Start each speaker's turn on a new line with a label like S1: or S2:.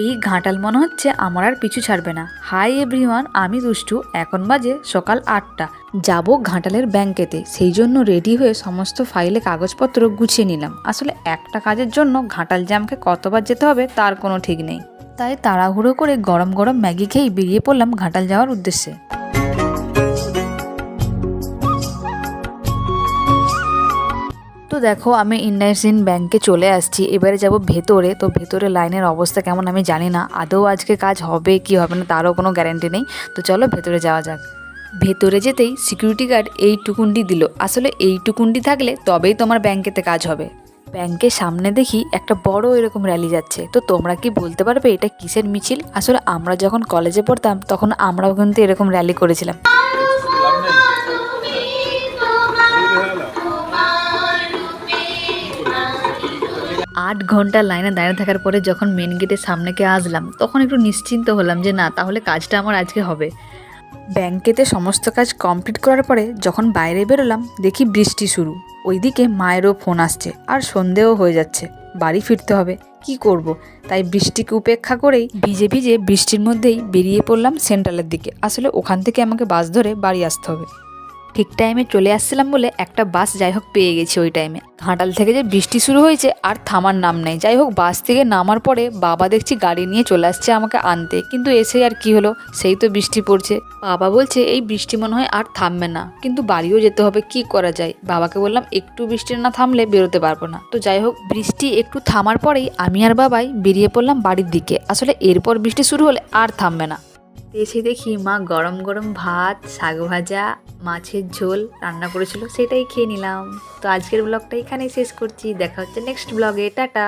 S1: এই ঘাটাল মনে হচ্ছে আমার আর পিছু ছাড়বে না। হাই এভরিওয়ান, আমি দুষ্টু। এখন বাজে সকাল 8টা। যাব ঘাটালের ব্যাংকেতে, সেই জন্য রেডি হয়ে সমস্ত ফাইলে কাগজপত্র গুছিয়ে নিলাম। আসলে একটা কাজের জন্য ঘাটাল জ্যামকে কতবার যেতে হবে তার কোনো ঠিক নেই। তাই তাড়াহুড়ো করে গরম গরম ম্যাগি খেয়েই বেরিয়ে পড়লাম ঘাটাল যাওয়ার উদ্দেশ্যে। তো দেখো, আমি ইন্ডাসইন্ড ব্যাংকে চলে আসছি। এবারে যাব ভেতরে। তো ভেতরে লাইনের অবস্থা কেমন আমি জানি না, আদৌ আজকে কাজ হবে কি হবে না তারও কোনো গ্যারান্টি নেই। তো চলো ভেতরে যাওয়া যাক। ভেতরে যেতেই সিকিউরিটি গার্ড এইটুকুনটি দিল। আসলে এইটুকুনটি থাকলে তবেই তোমার ব্যাংকেতে কাজ হবে। ব্যাংকের সামনে দেখি একটা বড় এরকম র্যালি যাচ্ছে। তো তোমরা কি বলতে পারবে এটা কিসের মিছিল? আসলে আমরা যখন কলেজে পড়তাম তখন আমরাও কিন্তু এরকম র্যালি করেছিলাম। 8 ঘন্টা লাইনে দাঁড়িয়ে থাকার পরে যখন মেন গেটের সামনে গিয়ে আসলাম, তখন একটু নিশ্চিন্ত হলাম যে না, তাহলে কাজটা আমার আজকে হবে। ব্যাংকেতে সমস্ত কাজ কমপ্লিট করার পরে যখন বাইরে বেরোলাম, দেখি বৃষ্টি শুরু। ওইদিকে মায়েরও ফোন আসছে, আর সন্ধেও হয়ে যাচ্ছে, বাড়ি ফিরতে হবে। কি করব? তাই বৃষ্টিকে উপেক্ষা করেই ভিজে ভিজে বৃষ্টির মধ্যেই বেরিয়ে পড়লাম সেন্ট্রালের দিকে। আসলে ওখান থেকে আমাকে বাস ধরে বাড়ি আসতে হবে। ঠিক টাইমে চলে আসছিলাম বলে একটা বাস যাই হোক পেয়ে গেছি ওই টাইমে। ঘাটাল থেকে যে বৃষ্টি শুরু হয়েছে আর থামার নাম নেই। যাই হোক, বাস থেকে নামার পরে বাবা দেখছি গাড়ি নিয়ে চলে আসছে আমাকে আনতে, কিন্তু এসে আর কি হলো, সেই তো বৃষ্টি পড়ছে। বাবা বলছে এই বৃষ্টি মনে হয় আর থামবে না, কিন্তু বাড়িও যেতে হবে, কি করা যায়। বাবাকে বললাম একটু বৃষ্টি না থামলে বেরোতে পারবো না। তো যাই হোক, বৃষ্টি একটু থামার পরেই আমি আর বাবাই বেরিয়ে পড়লাম বাড়ির দিকে। আসলে এরপর বৃষ্টি শুরু হলে আর থামবে না। এসে দেখি মা গরম গরম ভাত, শাক ভাজা, মাছের ঝোল রান্না করেছিল, সেটাই খেয়ে নিলাম। তো আজকের ব্লগটা এখানেই শেষ করছি। দেখা হচ্ছে নেক্সট ব্লগে। টাটা।